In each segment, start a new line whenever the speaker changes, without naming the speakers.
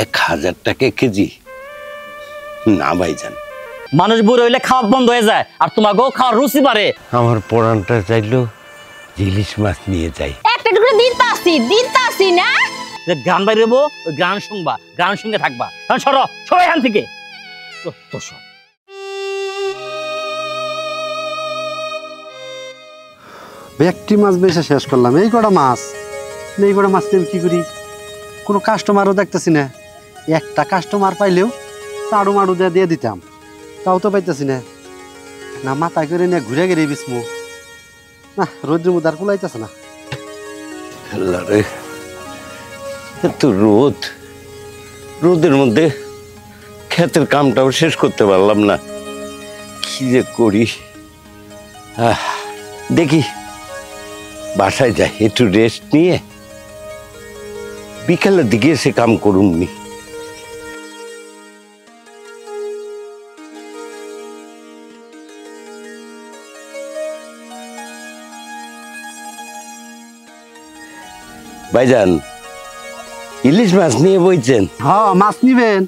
1000 টাকা কেজি না ভাইজান।
মানুষ বুড়ো হইলে খাওয়া বন্ধ হয়ে যায়, আর তোমাকেও খাওয়ার রুচি বাড়ে।
আমার পরানটা চাইলো ইলিশ মাছ নিয়ে যাই।
একটা টুকরো দিতাছি না।
যে গান বাইরে ওই গান শুনবা, গান শুনে থাকবা। কারণ সরো সবাই এখান থেকে।
একটি মাছ বেশি শেষ করলাম, এই কটা মাছ নিয়ে কি করি? কোনো কাস্টমারও দেখতেছি না। একটা কাস্টমার পাইলেও চাড়ু মাড়ু দিয়ে দিতাম, তাও তো পাইতেছি না। না মাথা করে নিয়ে ঘুরে গেলে বিসমু না, রোদ্রের মধ্যে আর কুলাইতেছে না।
এত রোদের মধ্যে ক্ষেতের কামটাও শেষ করতে পারলাম না, কি যে করি। দেখি বাসায় যাই, একটু রেস্ট নিয়ে বিকালের দিকে এসে কাম করুমনি। ভাইজান ইলিশ মাছ নিয়ে বইছেন?
হ্যাঁ মাছ নিবেন।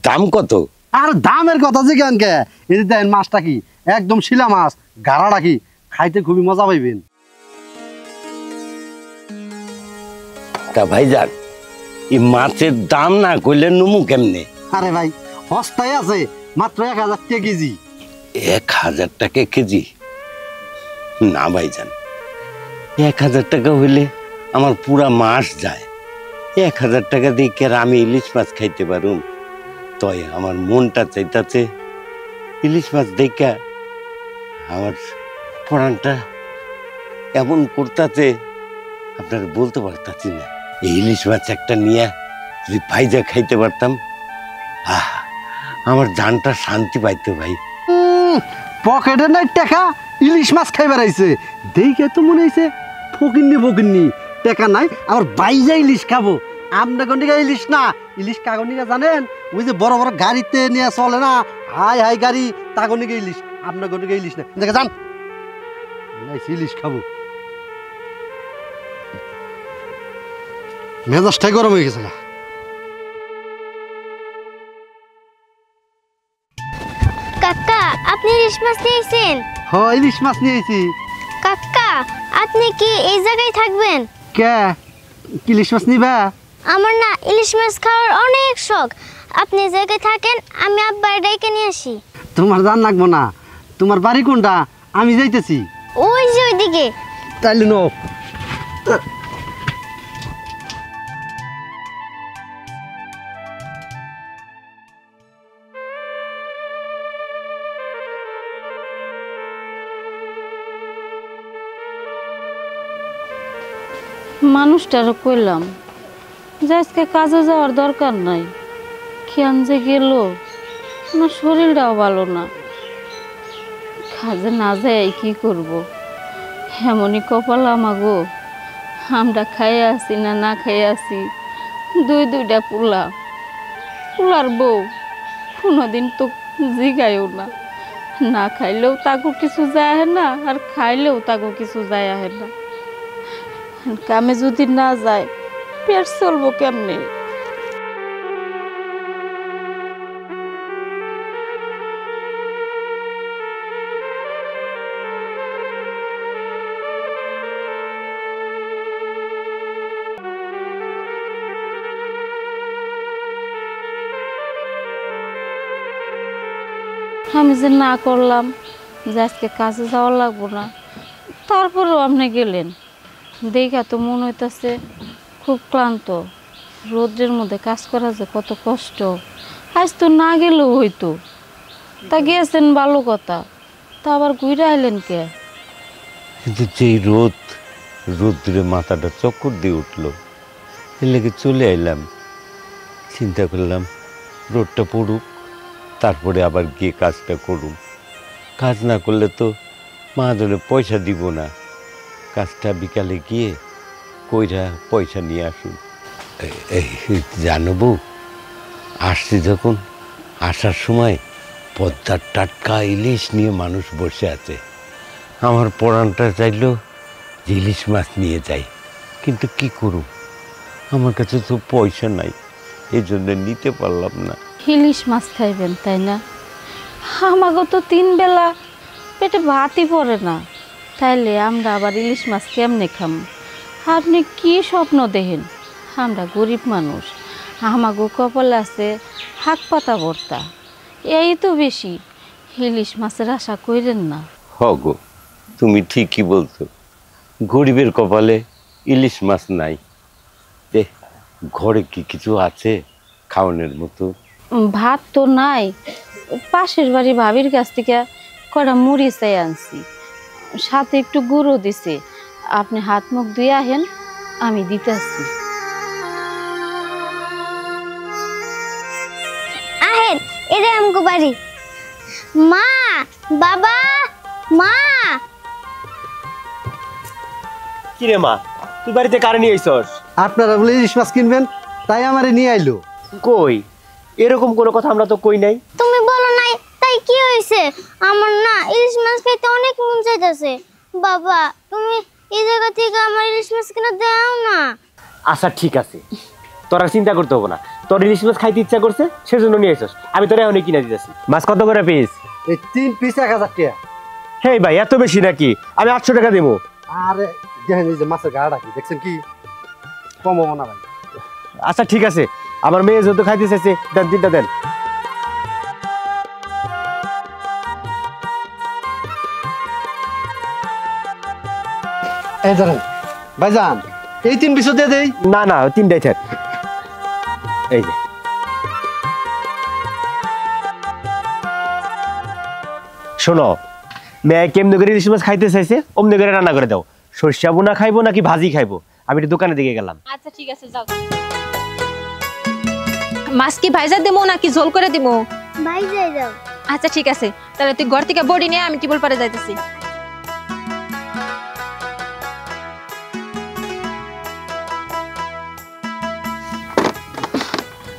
দাম কত?
আর দামের কথা যে কেন কে, এই যে দেন মাছটা কি একদম শিলা মাছ, গাড়াটা কি খাইতে খুবই মজা পাইবেন।
তা ভাইজান এই মাছের দাম না কইলে নুমু কেমনে?
আরে ভাই সস্তায় আছে, মাত্র 1000 টাকা কেজি।
1000 টাকা কেজি না ভাইজান, 1000 টাকা হইলে আমার পুরা মাস যায়। 1000 টাকা দিয়ে কি আর আমি ইলিশ মাছ খাইতে পারুম? তয় আমার মনটা চাইতাছে ইলিশ মাছ দেখা আমার পরানটা এমন করতাছে আপনার বলতে পারতাছি না। এই ইলিশ মাছ একটা নিয়ে যদি ভাইজা খাইতে পারতাম, আমার জানটা শান্তি পাইতো ভাই।
পকেটে নাই টাকা, ইলিশ মাছ খাইবার আইছে দেখে তো মনে হইছে ফকিন্নি টাকা নাই, আবার বাইজা ইলিশ খাবো। আপনার গন্ডিকা ইলিশ না, ইলিশ কাগনিকা জানেন ওই যে বড় বড় গাড়িতে নিয়ে চলে না, হাই গাড়ি, তাগনিকা ইলিশ। আপনার গন্ডিকা ইলিশ না, দেখে যান ইলিশ খাবো। মেজাজটাই গরম হয়ে গেছে।
কাকা আপনি ইলিশ মাছ নিয়েছেন?
হ্যাঁ ইলিশ মাছ নিয়েছি।
কাকা আপনি কি এই জায়গায় থাকবেন?
কে ইলিশ মাছ নিবা?
আমার না ইলিশ মাছ খাওয়ার অনেক শখ, আপনি এই জায়গায় থাকেন, আমি আব্বার ডেকে নিয়ে আসি।
তোমার জান লাগবো না, তোমার বাড়ি কোনটা? আমি যাইতেছি
ওই যে ওইদিকে।
তাইলে নো
মানুষটারও কইলাম যে আজকে কাজে যাওয়ার দরকার নাই, কেন যে গেল, আমার শরীরটাও ভালো না। কাজে না যায় কি করব, এমনই কপাল আমাগো। আমরা খাইয়ে আসি না খাইয়ে আসি, দুইটা পোলার বউ কোনোদিন তো জিগায়ও না খাইলেও তাকে কিছু যায় না, আর খাইলেও তাকে কিছু যায় না। কামে যদি না যায় পেট চলবো কেমনে? আমি যে না করলাম যে আজকে কাজে যাওয়া লাগবো না, তারপরেও আপনি গেলেন। দেখা তো মনে হইতেছে খুব ক্লান্ত, রোদ্রের মধ্যে কাজ করা যে কত কষ্ট। আজ তো না গেলেও হইতো, তা গিয়েছেন ভালো কথা, তা আবার ঘুরে আইলেন কে?
কিন্তু যেই রোদ্রে মাথাটা চক্কর দিয়ে উঠলো, এর লেগে চলে আইলাম। চিন্তা করলাম রোদটা পড়ুক, তারপরে আবার গিয়ে কাজটা করুম। কাজ না করলে তো মাহাজনে পয়সা দিব না। কাজটা বিকালে গিয়ে কইরা পয়সা নিয়ে আসুন। জানো বউ, আসছি যখন, আসার সময় পদ্মার টাটকা ইলিশ নিয়ে মানুষ বসে আছে। আমার পরানটা চাইলো যে ইলিশ মাছ নিয়ে যাই, কিন্তু কি করুম, আমার কাছে তো পয়সা নাই, এই জন্য নিতে পারলাম না।
ইলিশ মাছ খাইবেন তাই না? আমাকে তো 3 বেলা পেটে ভাতই পড়ে না, তাইলে আমরা আবার ইলিশ মাছ কেমনে খাম? আপনি কি স্বপ্ন দেখেন? আমরা গরিব মানুষ, আমাগো কপালে আছে শাক পাতা ভর্তা, এই তো বেশি। ইলিশ মাছের আশা কইরেন না।
গো, তুমি ঠিকই বলছো, গরিবের কপালে ইলিশ মাছ নাই। ঘরে কি কিছু আছে খাওয়ানোর মতো?
ভাত তো নাই, পাশের বাড়ি ভাবির কাছ থেকে কটা মুড়ি চাই আনছি, সাথে একটু গুঁড়ো দিছে। আপনি হাত মুখ ধুয়ে আহেন, আমি দিতেছি।
আহেন, এটা আমগো বাড়ি। মা, বাবা, মা।
কি রে মা, তুই বাড়িতে কারে নিয়ে আইছস?
আপনারা বলে ইলিশ মাছ কিনবেন, তাই আমারে নিয়ে আইলো।
কই, এরকম কোনো কথা আমরা তো কই নাই।
তুমি বলো নাই, তাই কি হয়েছে? আমার না ইলিশ মাছ খেতে অনেক মন চাইতেছে। বাবা, তুমি এই জায়গা থেকে আমার ইলিশ মাছ কিনে দাও না।
আচ্ছা ঠিক আছে, তোর আর চিন্তা করতে হবে না। তোর ইলিশ মাছ খাইতে ইচ্ছা করছে, সেজন্য নিয়ে আইছস। আমি তোরে এখনই কিনে দিতেছি। মাছ কত করে পিস?
এই 3 পিস 1000 টাকা।
হে ভাই, এত বেশি নাকি? আমি 800 টাকা দিব।
আরে দেখেন এই যে মাছের গাড়া কি দেখছেন, কি কম হবো না ভাই?
আচ্ছা ঠিক আছে, আমার মেয়ে যেহেতু খাইতে চাইছে, দেন 3টা দেন।
এই ধরেন ভাইজান, এই 3 পিসও দিয়ে দেই।
না না, 3টাই থাক। এই যে শোনো, মেয়ে কেমনে করে ইলিশ মাছ খাইতে চাইছে অমনি করে রান্না করে দাও। সর্ষা বোনা খাইবো নাকি ভাজি খাইবো? আমি একটু দোকানের দিকে গেলাম।
আচ্ছা ঠিক আছে, যাও। মাছ কি ভাইজা দিমু নাকি ঝোল করে দিমু?
ভাই যাই যাও।
আচ্ছা ঠিক আছে, তাহলে তুই ঘর থেকে বডি নিয়ে আমি টিবল পারে যাইতেছি।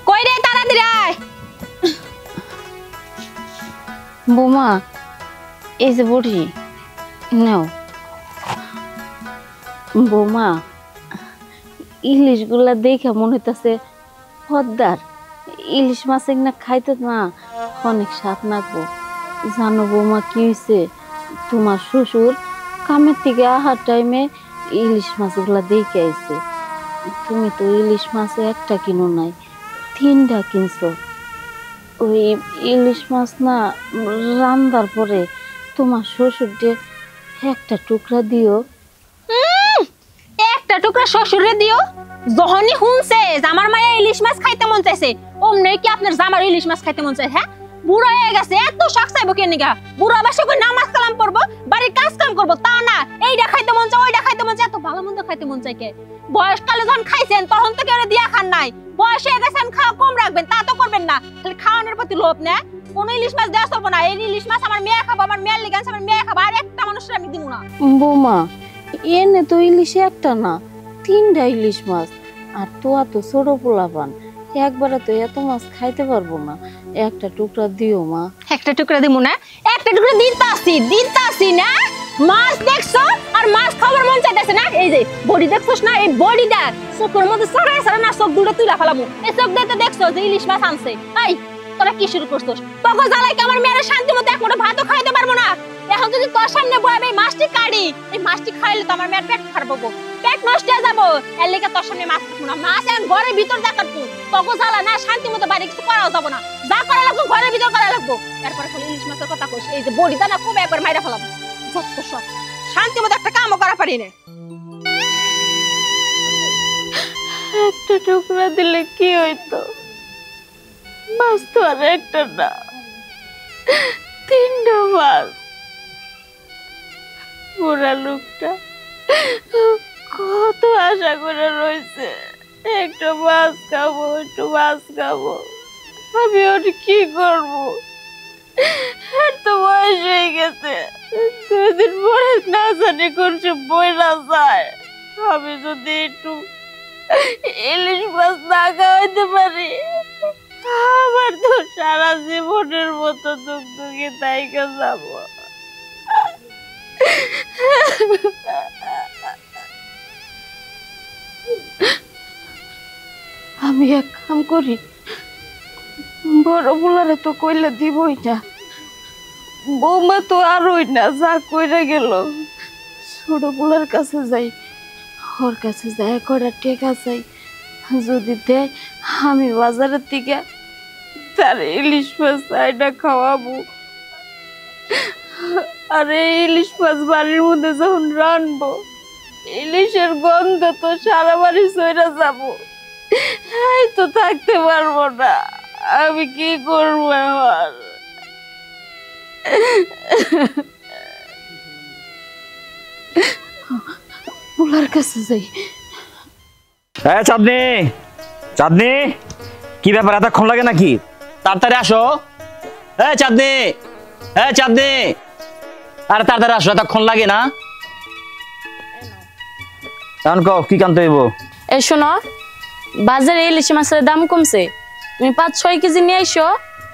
কই রে, তাড়াতাড়ি আয়।
বোমা, এই যে বড়ি নাও। বোমা, ইলিশগুলা দেখে মনে হইতাছে পদ্মার ইলিশ মাছ না, খাইতে না অনেক স্বাদ লাগবো। জানো বৌমা কি হয়েছে? তোমার শ্বশুর কামের থেকে আহার টাইমে ইলিশ মাছগুলা দেখে আইছে। তুমি তো ইলিশ মাছ একটা কিনো নাই, 3টা কিনছো। ওই ইলিশ মাছ না রান্দার পরে তোমার শ্বশুরকে একটা টুকরা দিও।
একটা টুকরা শ্বশুরে দিও? যখনই শুনছে যে আমার মায়া ইলিশ মাছ খাইতে মন চাইছে, অমনি কি আপনার জামার ইলিশ মাছ খাইতে মন চাই? হ্যাঁ, বুড়ো হয়ে গেছে, এত শখ চাইবো কেন? বুড়ো বাসে কই নামাজ কালাম পড়বো, বাড়ির কাজ কাম করবো, তা না এইটা খাইতে মন চায়, ওইটা খাইতে মন চায়। এত ভালো মন্দ খাইতে মন চাই কে? বয়সকালে যখন খাইছেন তখন তো কেউ দিয়া খান নাই। বয়স হয়ে গেছেন, খাওয়া কম রাখবেন, তা তো করবেন না। খালি খাওয়ানোর প্রতি লোভ না। কোনো ইলিশ মাছ দেওয়া চলবো না। এই ইলিশ মাছ আমার মেয়ে খাবো, আমার মেয়ের লিগে আমার মেয়ে খাবো, আর একটা মানুষের আমি দিব না।
বৌমা, এনে তো ইলিশ একটা না, 3টা ইলিশ মাছ। আর তোয়া তো ছোট পোলাপান, একবারে তো এত মাছ খাইতে পারবো না। একটা টুকরা দিও মা।
একটা টুকরা দিমু না? একটা টুকরা দিতাছি না। মাছ দেখছো আর মাছ খাবার মন চাইতেছে না? এই যে বডি দেখছোস না, এই বডিটা চোখের মধ্যে সরাই সরাই না, চোখ দুটো তুইলা ফেলামু। এই চোখ দিয়ে তো দেখছো যে ইলিশ মাছ আনছে। এই তোরা কি শুরু করছস? তোকে জ্বালাই কি আমার মেয়ের শান্তি মতো এক মুঠো ভাতও খাইতে পারবো না? এখন যদি তোর সামনে বয়াবে এই মাছটি কাটি, এই মাছটি খাইলে তো আমার মেয়ের পেট খারাপ হবো, পেট নষ্ট হয়ে যাবো। এর লেগে তোর সামনে মাছ খাবো না। মাছ এখন ঘরের ভিতর যা কাটবো, তোকে জ্বালা না, শান্তি মতো বাড়ি কিছু করাও যাবো না। যা করা লাগবো ঘরের ভিতর করা লাগবো। এরপরে খালি ইলিশ মাছের কথা কইস, এই যে বড়িটা না খুব একবার মাইরা ফেলাবো। যত সব শান্তি মতো একটা কামও করা পারি না।
একটা টুকরা দিলে কি হইতো? মাছ তো আর একটা না, 3টা মাছ। বুড়া লোকটা কত আশা করে রয়েছে, একটু মাছ খাবো, একটু মাছ খাবো। আমি ওর কি করবো? আর তো বয়স হয়ে গেছে, 2 দিন পরে না জানি করছে বইলা যায়। আমি যদি একটু ইলিশ মাছ না খাওয়াইতে পারি, আমার তো সারা জীবনের মতো দুঃখে তাইকে যাব। আমি এক কাম করি, বড় বুলারে তো কইলে দিবই না, বৌমা তো আরই না, যা কইরা গেল। ছোট বুলার কাছে যাই, ওর কাছে যাই কটা টেকা চাই, যদি দেয় আমি বাজারের থেকে তার ইলিশ মাছ আইনা খাওয়াবো। আর এই ইলিশ মাছ বাড়ির মধ্যে যখন রানবো, ইলিশের গন্ধ তো সারা বাড়ি সইরা যাবো, এই তো থাকতে পারবো না। আমি কি করবো আমার? বুলার কাছে যাই।
চাঁদনি, চাঁদনি, কি ব্যাপার এতক্ষণ লাগে নাকি? তাড়াতাড়ি আসো। চাঁদনি, চাঁদনি, আরে তাড়াতাড়ি আসো, এতক্ষণ লাগে না? এখন কও কি কানতে হইব?
এই শোনো, বাজারে ইলিশ মাছের দাম কমছে, তুমি 5-6 কেজি নিয়ে আইসো,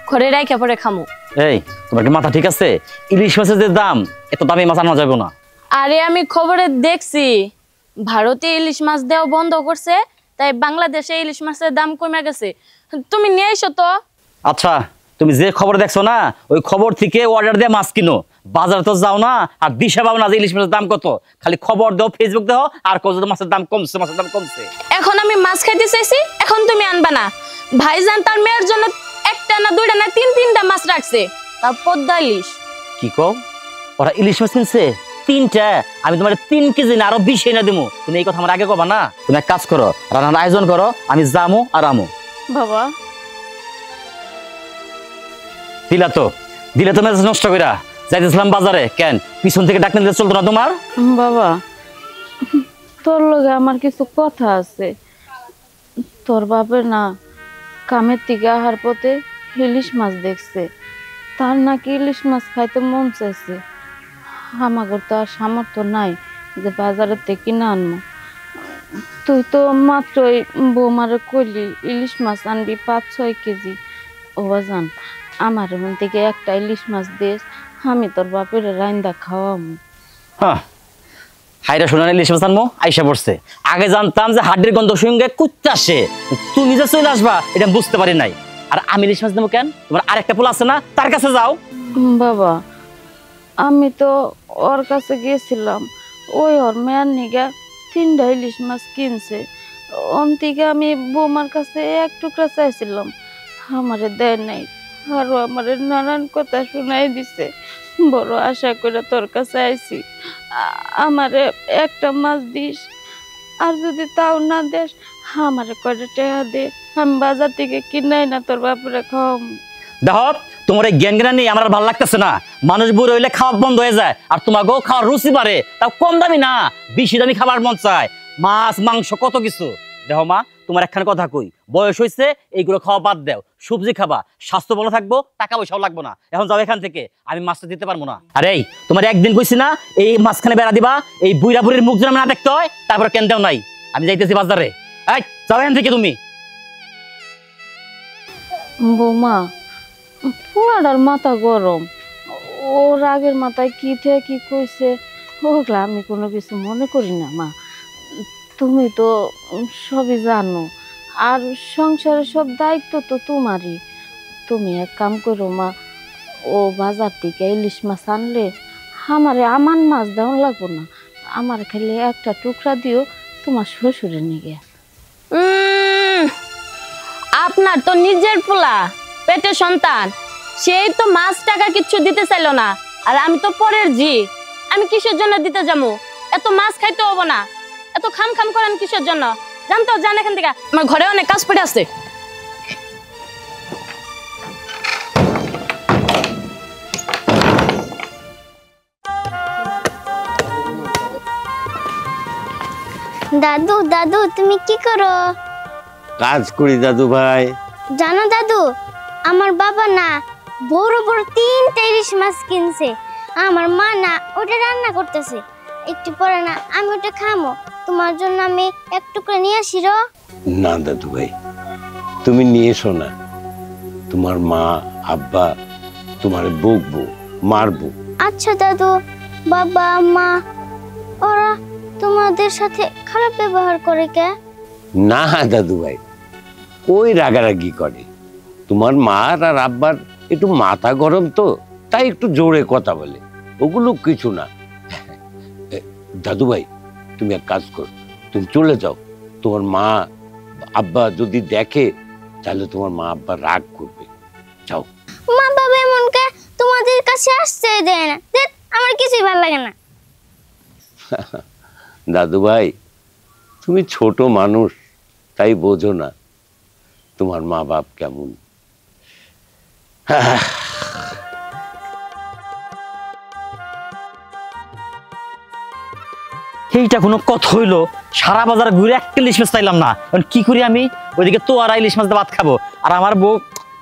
ঘরে রাইখা পরে খামো।
এই তোমার কি মাথা ঠিক আছে? ইলিশ মাছের যে দাম, এত দামে মাছ আনা যাবে না।
আরে আমি খবরে দেখছি ভারতে ইলিশ মাছ দেওয়া বন্ধ করছে, তাই বাংলাদেশে ইলিশ মাছের দাম কমে গেছে। তুমি নিয়ে আইসো তো।
আচ্ছা, তুমি যে খবর দেখছো না, ওই খবর থেকে অর্ডার দিয়ে মাছ কিনো। বাজারে তো যাও না আর দিশা পাও না যে ইলিশ মাছের দাম কত। খালি খবর দাও, ফেসবুক দাও আর কত মাছের দাম কমছে, মাছের দাম কমছে।
এখন আমি মাছ খাইতে চাইছি, এখন তুমি আনবা না। ভাইজান তার মেয়ের জন্য 1টা না 2টা না 3-3টা মাছ রাখছে, তার পদ্মা ইলিশ।
কি কও? ওরা ইলিশ মাছ কিনছে 3টা? আমি তোমার 3 কেজি না আরো 20 এনে দেবো। তুমি এই কথা আমার আগে কবা না। তুমি এক কাজ করো, রান্নার আয়োজন করো, আমি যামো আর আমো।
বাবা,
দিলে তো মেজাজ নষ্ট কইরা যাইতেছিলাম বাজারে। কেন পিছন থেকে ডাকতে দিলে চলতো না তোমার?
বাবা, তোর লগে আমার কিছু কথা আছে। তোর বাপের না কামের থেকে আহার পথে ইলিশ মাছ দেখছে, তার নাকি ইলিশ মাছ খাইতে মন চাইছে। আমাদের তো আর সামর্থ্য নাই যে বাজারের থেকে কিনে আনবো। তুই তো মাত্রই বৌমারে কইলি ইলিশ মাছ আনবি 5-6 কেজি। ও বাজান, আমার মন থেকে একটা ইলিশ মাছ দিস, আমি তোর বাপের রাইন্দা খাওয়াবো।
হ্যাঁ, হাইরা শোনা ইলিশ মাছ আনবো আইসা পড়ছে। আগে জানতাম যে হাড্ডির গন্ধ সঙ্গে কুত্তে আসে, তুমি যে চলে আসবা এটা বুঝতে পারি নাই। আর আমি ইলিশ মাছ নেবো কেন? তোমার আরেকটা পোলা আছে না, তার কাছে যাও।
বাবা, আমি তো ওর কাছে গিয়েছিলাম, ওই ওর মেয়ের নিগা 3টা ইলিশ মাছ কিনছে। ওন থেকে আমি বৌমার কাছে 1 টুকরা চাইছিলাম, আমারে দেয় নাই। আরো আমারে নানান কথা শোনাই দিছে। বড় আশা করে তোর কাছে আইছি, আমারে একটা মাছ দিস, আর যদি তাও না দেস আমারে কয়টা টাকা দে, আমি বাজার থেকে কিনাই না তোর বাপরে খাওয়াবো।
দেখো, তোমার এই জ্ঞান জ্ঞান নেই, আমার আর ভালো লাগতেছে না। মানুষ বুড়ো হইলে খাওয়া বন্ধ হয়ে যায়, আর তোমাকেও খাওয়ার রুচি বাড়ে, তাও কম দামি না, বেশি দামি খাবার মন চায়। মাছ মাংস কত কিছু। দেখো মা, তোমার একখানে কথা কই, বয়স হয়েছে, এইগুলো খাওয়া বাদ দাও, সবজি খাবা, স্বাস্থ্য ভালো থাকবো, টাকা পয়সাও লাগবো না। এখন যাও এখান থেকে, আমি মাছটা দিতে পারবো না। আরে তোমার একদিন কইছি না এই মাঝখানে বেড়া দিবা, এই বুড়া বুড়ির মুখ যেন না দেখতে হয়, তারপর কেন দেও নাই। আমি যাইতেছি বাজারে, এই যাও এখান থেকে তুমি।
বৌমা, পোলাটার মাথা গরম, ওর আগের মাথায় কি থেকে কি কইছে ওগুলা আমি কোনো কিছু মনে করি না। মা, তুমি তো সবই জানো, আর সংসারের সব দায়িত্ব তো তোমারই। তুমি এক কাম করো মা, ও বাজার থেকে ইলিশ মাছ আনলে আমারে আমার মাছ দেওয়া লাগবো না, আমার খালি একটা টুকরা দিও তোমার শ্বশুরে নিয়ে।
আপনার তো নিজের পোলা, পেটের সন্তান, সেই তো মাছ টাকা কিচ্ছু দিতে চাইলো না। আর আমি তো পরের জি, আমি কিসের জন্য দিতে যাবো? এত মাছ খাইতে হবো না, এত খাম খাম করেন কিসের জন্য? জানতো, জান এখান থেকে, আমার ঘরে অনেক কাজ পড়ে আছে।
দাদু, দাদু তুমি কি করো?
কাজ করি দাদু ভাই।
জানো দাদু, আমার বাবা না বড় বড় 3টা ইলিশ মাছ কিনছে, আমার মা না ওটা রান্না করতেছে। একটু পরে না আমি ওটা খামো, তোমার জন্য আমি 1 টুকরা নিয়ে আসি।
না দাদু ভাই, তুমি নিয়ে এসো না। তোমার মা আব্বা তোমারে বকবো, মারবো।
আচ্ছা দাদু, বাবা মা ওরা তোমাদের সাথে খারাপ ব্যবহার করে কে?
না দাদু ভাই, ওই রাগারাগি করে। তোমার মার আর আব্বার একটু মাথা গরম তো, তাই একটু জোরে কথা বলে, ওগুলো কিছু না। দাদু ভাই, তুমি এক কাজ করো, তুমি চলে যাও। তোমার মা আব্বা যদি দেখে তাহলে তোমার মা আব্বা রাগ করবে। যাও।
মা বাবা এমনকে তোমাদের কাছে আসতে দেয় না, ধ্যাৎ, আমার কিছুই ভালো লাগে না।
দাদু ভাই, তুমি ছোট মানুষ, তাই বোঝো না তোমার মা বাপ কেমন।
এইটা কোনো কথা হইলো? সারা বাজার ঘুরে একটা ইলিশ মাছ পাইলাম না, এখন কি করি আমি? ওইদিকে তো আর ইলিশ মাছ দিয়ে ভাত খাবো, আর আমার বউ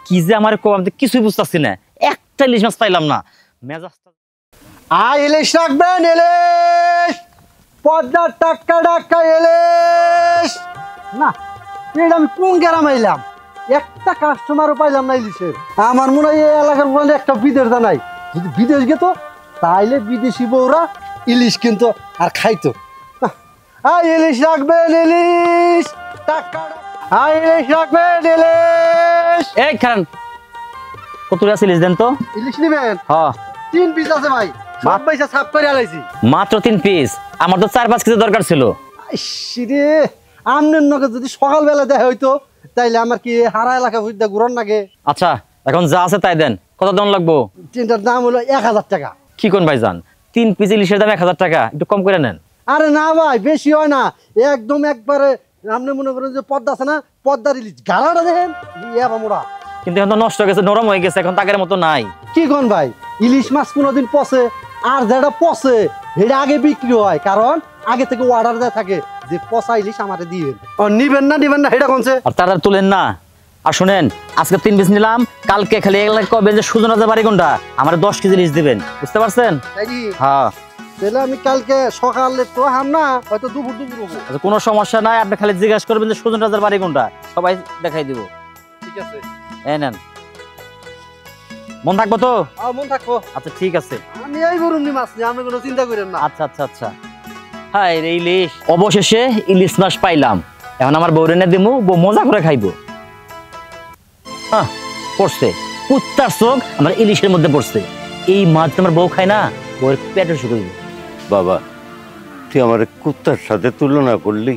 কি যে আমার আমি তো কিছুই বুঝতেছি না, একটা ইলিশ মাছ পাইলাম না। মেজাজটা
ইলিশ রাখবেন, ইলিশ পদ্মার টাক্কা ডাক্কা ইলিশ। না, এটা আমি কোন গ্রামে এলাম, একটা কাস্টমারও পাইলাম না ইলিশের। আমার মনে হয় এই এলাকার মধ্যে একটা বিদেশ নাই, যদি বিদেশ গেতো তাইলে বিদেশি বউরা ইলিশ কিনতো আর খাইতো। ইলিশ রাখবেন, ইলিশ টাক্কা ইলিশ রাখবেন, ইলিশ।
এই খান কত আছে ইলিশ দেন তো।
ইলিশ নিবেন?
হ্যাঁ
3 পিস আছে ভাই, সব পয়সা সাফ করে আলাইছি।
মাত্র 3 পিস? আমার তো 4-5 কেজি দরকার ছিল।
রে, আমনের নকে যদি সকালবেলা দেখা হইতো তাইলে আমার কি হারা এলাকা বুঝতে ঘুরন লাগে।
আচ্ছা, এখন যা আছে তাই দেন। কত দাম লাগবো?
তিনটার দাম হলো 1000 টাকা।
কি কোন ভাইজান, 3 পিস ইলিশের দাম 1000 টাকা? একটু কম করে নেন।
আরে না ভাই, বেশি হয় না, একদম একবারে। আপনি মনে করেন যে পদ্মা আছে না, পদ্মার ইলিশ গালাটা দেখেন মোড়া।
কিন্তু এখন তো নষ্ট হয়ে গেছে, নরম হয়ে গেছে, এখন তাকের মতো নাই।
কি কোন ভাই, ইলিশ মাছ কোনোদিন পচে? আর যেটা পচে সেটা আগে বিক্রি হয়, কারণ আগে থেকে অর্ডার দেওয়া থাকে যে পচা ইলিশ আমারে দিবেন। নিবেন না সেটা কোনছে।
আর তাড়াতাড়ি তুলেন না। আর শুনেন, আজকে 3 পিস নিলাম, কালকে খালি কবেন যে সুজন রাজা বাড়ি কোনটা, আমার 10 কেজি ইলিশ দিবেন, বুঝতে পারছেন? হ্যাঁ,
তাহলে আমি কালকে সকালে তো হাম না, হয়তো দুপুর হবো।
আচ্ছা, কোনো সমস্যা নাই, আপনি খালি জিজ্ঞাসা করবেন যে সুজন রাজার বাড়ি কোনটা, সবাই দেখাই দিব।
ঠিক আছে,
এই নেন। মন থাকবো তো?
মন থাকবো।
আচ্ছা ঠিক আছে,
আমি এই গরুম নি মাছ নিয়ে, আপনি কোনো চিন্তা করেন না।
আচ্ছা আচ্ছা আচ্ছা। হ্যাঁ, এই ইলিশ, অবশেষে ইলিশ মাছ পাইলাম। এখন আমার বউ রেনে দিমু, বউ মজা করে খাইবো। হ্যাঁ, পড়ছে কুত্তার চোখ আমার ইলিশের মধ্যে পড়ছে। এই মাছ আমার বউ খায় না, বউয়ের পেটে শুকিয়ে।
বাবা, তুই আমার কুত্তার সাথে তুলনা করলি?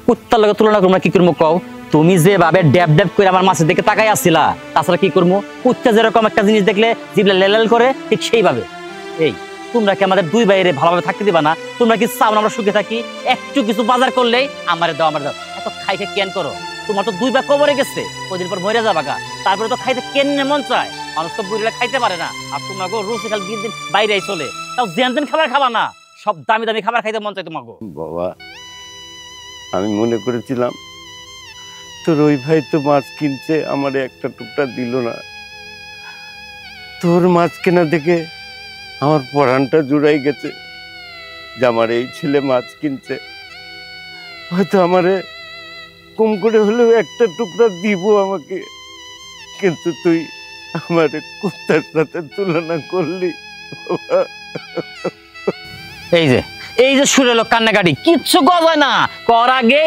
কুত্তার লগে তুলনা করবো না, কি করবো কও? তুমি যে ভাবে ড্যাব ড্যাব করে আমার মাছের দিকে তাকাই আসছিলা, তাছাড়া কি করবো? কুত্তা যেরকম একটা জিনিস দেখলে জিবলা লেলাল করে, ঠিক সেইভাবে। এই তোমরা কি আমাদের 2 ভাইয়ের ভালোভাবে থাকতে দিবা না? তোমরা কি চাও আমরা সুখে থাকি? একটু কিছু বাজার করলেই আমার দাও, আমার দাও, এত খাইতে কেন করো? তোমার তো 2 ভাই কবরে গেছে, কদিন পর মরে যাবা গা, তারপরে তো খাইতে কেন মন চায়? মানুষ তো বুড়িরা খাইতে পারে না, আর তোমরা গো রুচি খাল দিন দিন বাইরে চলে, তাও জেন খাবার খাবা না, সব দামি দামি খাবার খাইতে মন চায় তোমাকে।
বাবা, আমি মনে করেছিলাম তোর ওই ভাই তো মাছ কিনছে, আমার একটা টুকটা দিল না। তোর মাছ কেনা দেখে আমার পরানটা জুড়াই গেছে যে আমার এই ছেলে মাছ কিনছে, হয়তো আমারে কম করে হলেও একটা টুকরা দিব আমাকে। কিন্তু তুই আমার কুত্তার সাথে তুলনা করলি।
এই যে শুরু হলো কান্নাকাটি, কিচ্ছু গজায় না, কর আগে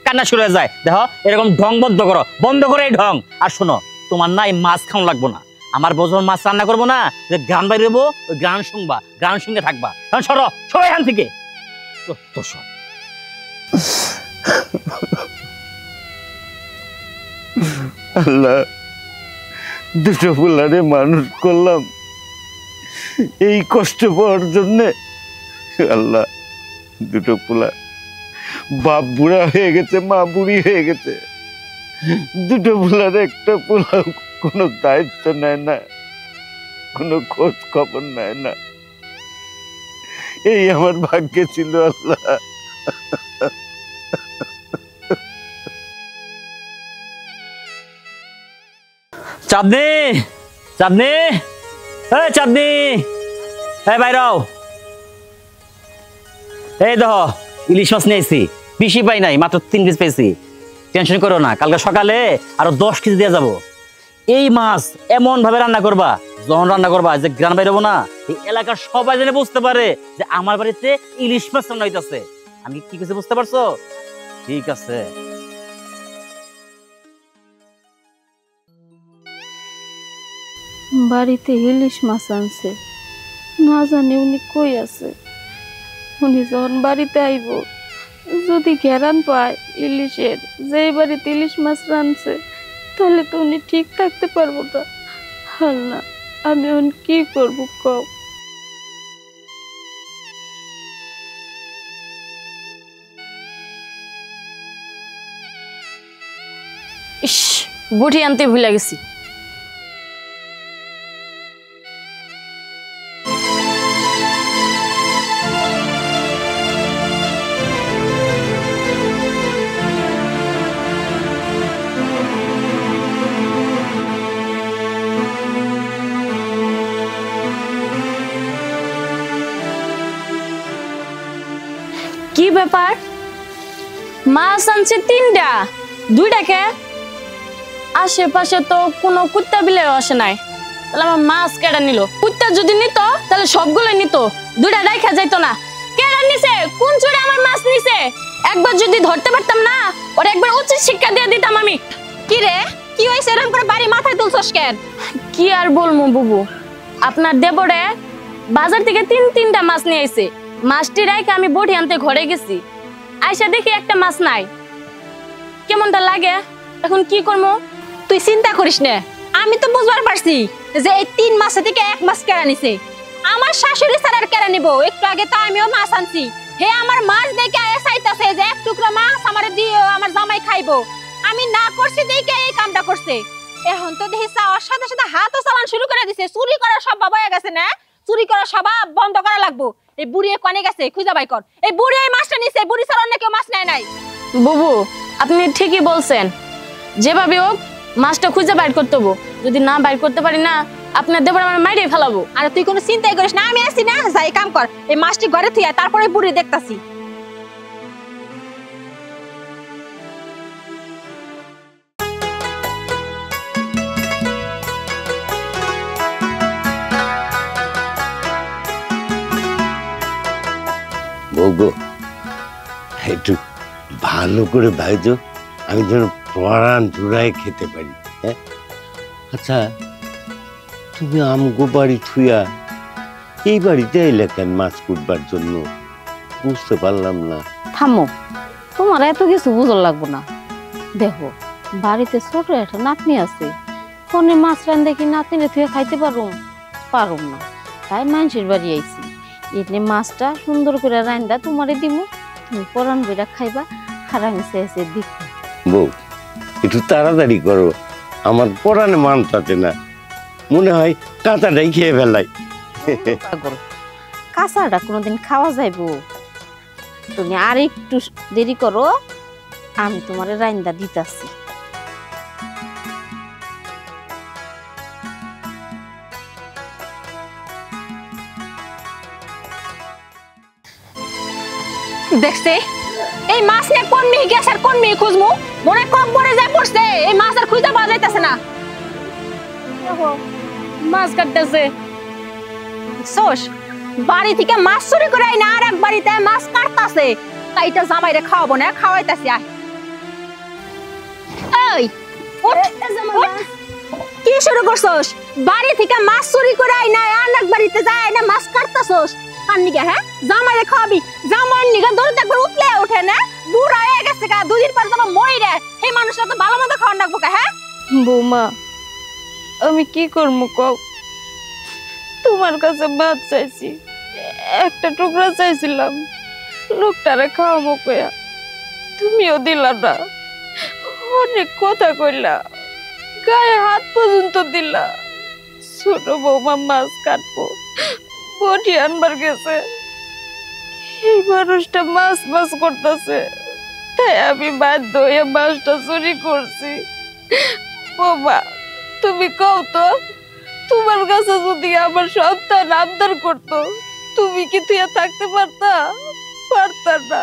কান্না শুরু হয়ে যায়। দেখো, এরকম ঢং বন্ধ করো, বন্ধ করে এই ঢং। আর শোনো, তোমার না এই মাছ খাওয়া লাগবো না, আমার বোঝন মাছ রান্না করবো না, যে গান বাইরে দেবো, ওই গান শুনবা, গান শুনতে থাকবা। কারণ সরো, সবাই এখান থেকে।
আল্লাহ, 2টো পোলারে মানুষ করলাম এই কষ্ট পাওয়ার জন্যে। আল্লাহ, 2টো পোলা, বাপ বুড়া হয়ে গেছে, মা বুড়ি হয়ে গেছে, 2টো পোলার একটা পোলা কোনো দায়িত্ব নেয় না, কোনো খোঁজ খবর নেয় না। এই আমার ভাগ্যে ছিল। আল্লাহ,
চাঁদনি, চাঁদনি, এই চাঁদনি, এই বাইরাও। এই দেখো, ইলিশ মাছ নিয়েছি, বেশি পাই নাই, মাত্র 3 পিস পেয়েছি। টেনশন করো না, কালকে সকালে আরো 10 কেজি দিয়ে যাবো। এই মাছ এমন ভাবে রান্না করবা, যখন রান্না করবা যে গ্রান বাইরবো না, এই এলাকার সবাই জেনে বুঝতে পারে যে আমার বাড়িতে ইলিশ মাছ রান্না হইতেছে। আমি কি কিছু বুঝতে পারছো? ঠিক আছে।
বাড়িতে ইলিশ মাছ আনছে, না জানি উনি কই আছে। উনি যখন বাড়িতে আইব, যদি ঘেরান পায় ইলিশের, যে বাড়িতে ইলিশ মাছ রানছে, তাহলে তো উনি ঠিক থাকতে পারবো না। আল্লাহ, আমি এখন কি করবো কও?
ইস, বটি আনতে ভুলে গেছি। কি ব্যাপার, মাছ আনছে 3টা, 2টাকে? আশেপাশে তো কোনো কুত্তা বিলেও আসে নাই, তাহলে আমার মাছ কেডা নিল? কুত্তা যদি নিত তাহলে সবগুলো নিত, 2টা রাইখা যাইতো না। কেডা নিছে? কোন চোরে আমার মাছ নিছে? একবার যদি ধরতে পারতাম না, ওর একবার উচিত শিক্ষা দিয়ে দিতাম আমি।
কি রে, কি হইছে? এরকম করে বাড়ি মাথায় তুলছস কেন?
কি আর বলবো বুবু, আপনার দেবরে বাজার থেকে 3টা মাছ নিয়ে আইছে। মাছটি রাইখা আমি বটি আনতে ঘরে গেছি, আইসা দেখি একটা মাছ নাই। কেমনটা লাগে? এখন কি করবো?
তুই চিন্তা করিস না, আমি তো বুঝবার পারছি যে এই 3 মাসে থেকে 1 মাস কেড়া নিছে। আমার শাশুড়ি ছাড়া আর কেড়া নিব? একটু আগে তো আমিও মাছ আনছি, হে আমার মাছ দেখে চাইতাছে যে এক টুকরা মাছ আমারে দিও, আমার জামাই খাইবো। আমি না করছি দেখে এই কামটা করছে। এখন তো দেখি চাওয়ার সাথে সাথে হাতও চালান শুরু করে দিছে। চুরি করার স্বভাব হয়ে গেছে না? চুরি করার স্বভাব বন্ধ করা লাগবো। এই বুড়ি কনে গেছে, খুঁজা বাই কর। এই বুড়ি এই মাছটা নিছে, বুড়ি ছাড়া অন্য কেউ মাছ নেয় নাই।
বুবু, আপনি ঠিকই বলছেন, যেভাবে হোক মাছটা খুঁজে বাইর করতে হবো। যদি না বাইর করতে পারি না, আপনার দেবর আমার মাইরে ফেলাবো।
আর তুই কোনো চিন্তাই করিস না, আমি আছি না, যাই কাম কর। এই মাছটি ঘরে থুইয়া তারপরে বুড়ি দেখতাছি।
বউগো, একটু ভালো করে ভাইজো, আমি যেন পরাণ জোড়ায় খেতে পারি। হ্যাঁ, আচ্ছা তুমি আমগো বাড়ি থুইয়া এই বাড়িতে এলে কেন মাছ কুটবার জন্য? বুঝতে পারলাম না।
থামো, তোমার এত কিছু বুঝার লাগবো না। দেখো, বাড়িতে ছোট একটা নাতনি আছে, ফোনে মাছ রান্ধে কি নাতনিরে থুয়ে খাইতে পারুম না, তাই মানুষের বাড়ি আইছি। এলে মাছটা সুন্দর করে রান্ধা তোমারে দিমু, তুমি পরান বইরা খাইবা, আর আমি চেয়েছে দিক।
বউ, একটু তাড়াতাড়ি করো, আমার পরাণে মানতাতে না, মনে হয় কাঁচাটাই খেয়ে ফেলাই।
পাগল, কাঁচাটা কোনোদিন খাওয়া যাইব? তুমি আর একটু দেরি করো, আমি তোমারে রান্দা দিতাছি।
দেখছে এই মাছ নিয়ে কোন মেয়ে গেছে আর কোন মেয়ে খুঁজমু? মনে কবরে যায় পড়ছে, এই মাছ আর খুঁজে পাওয়া যাইতেছে না।
মাছ কাটতেছে
সোস বাড়ি থেকে মাছ চুরি করে না, আর এক বাড়িতে মাছ কাটতাছে। তাইটা জামাইরে খাওয়াবো না, খাওয়াইতাছি। আয় এই উঠ, উঠ। কি শুরু করছস? বাড়ি থেকে মাছ চুরি করে না, আর এক বাড়িতে যায় না মাছ কাটতাছস। কার নিগা? হ্যাঁ, জামাইরে খাওয়াবি? জামাইয়ের নিগা দৌড়তে একবার উঠলে ওঠে না? বুড়া হয়ে গেছে কা, 2 দিন পর যাবো মইরে। এই মানুষটা তো ভালো মতো খাওয়ান রাখবো কা? হ্যাঁ
বৌমা, আমি কি করবো কও? তোমার কাছে মাছ চাইছি, একটা টুকরা চাইছিলাম, লোকটারে খাওয়াবো কয়া তুমিও দিলা না। অনেক কথা কইলা, গায়ে হাত পর্যন্ত দিলা। ছোট বৌমা মাছ কাটবো বটি আনবার গেছে, এই মানুষটা মাছ মাছ করতেছে, তাই আমি বাধ্য হয়ে মাছটা চুরি করছি। বৌমা, তুমি কও তো, তোমার কাছে যদি আমার সন্তান আবদার করতো, তুমি কি তুই থাকতে পারতা? পারতা না।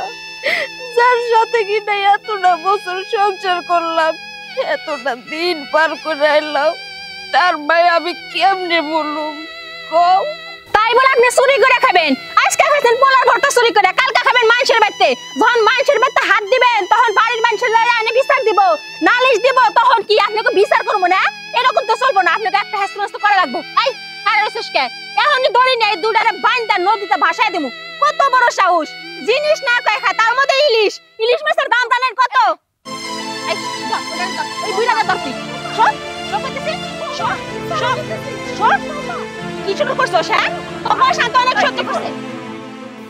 যার সাথে কিনা এতটা বছর সংসার করলাম, এতটা দিন পার করে আইলাম, তার ভাই আমি কেমনে বলুম কও?
তাই বলে আপনি চুরি করে খাবেন? আজকে খাইছেন পোলার ভর্তা চুরি করে, কালকে খাবেন মানুষের বাড়িতে। যখন মানুষের বাড়িতে হাত দিবেন, তখন বাড়ির মানুষের এনে বিচার দিব, নালিশ দিব, তখন কি আপনাকে বিচার করবো না? এরকম তো চলবো না, আপনাকে একটা হেস্তনস্ত করা লাগবে। দেবো। এই আর কে এখনই ধরে নিয়ে এই দুটারে বাইন্দা নদীতে ভাসায় দেবো। কত বড় সাহস, জিনিস না কয় খায় তার মধ্যে ইলিশ। ইলিশ মাছের দাম জানেন কত? এই ধর, ওটা ধর, এই বুইড়াটা ধর তুই। সর, সর করতেছি, সর, সর, সর। কি শুরু করছস হ্যাঁ? তোমার শান্ত অনেক সহ্য করছে।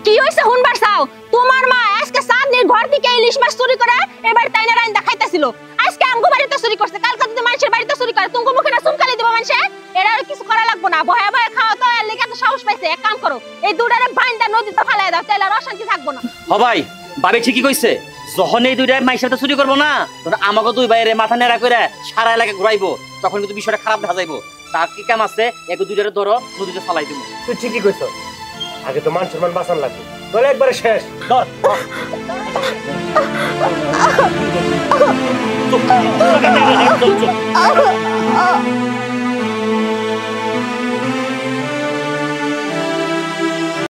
কি হইছে হুনবার চাও? তোমার মা আজকে চাঁদনির ঘর থেকে ইলিশ মাছ চুরি করে এবার তাইনা রাইন্দা খাইতেছিল। আজকে আমগো বাড়িতে চুরি করছে, কালকে যদি মানুষের বাড়িতে চুরি করে তুমি মুখে না চুনকালি দেবো মানুষে? এরা আর কিছু করা লাগবো না, ভয়ে ভয়ে খাওয়া তো এর লেগে এত সাহস পাইছে। এক কাম করো, এই দুটারে বাইন্দা নদীতে ফালাই দাও, তাইলে আর অশান্তি থাকবো না।
হ ভাই, ভাবি ঠিকই কইছে। যখন এই দুইটা মাইর সাথে চুরি করবো না, তখন আমাকে দুই ভাইয়ের মাথা নেড়া করে সারা এলাকা ঘুরাইবো, তখন কিন্তু বিষয়টা খারাপ দেখা যাইবো। তার কি কাম আছে, এক দুইটারে ধরো নদীতে ফালাই দিব।
তুই ঠিকই কইছ, আগে তো মান সম্মান বাঁচান লাগবে, তাহলে একবারে শেষ। ধর
চুপ, চুপ, চুপ, চুপ, চুপ, চুপ।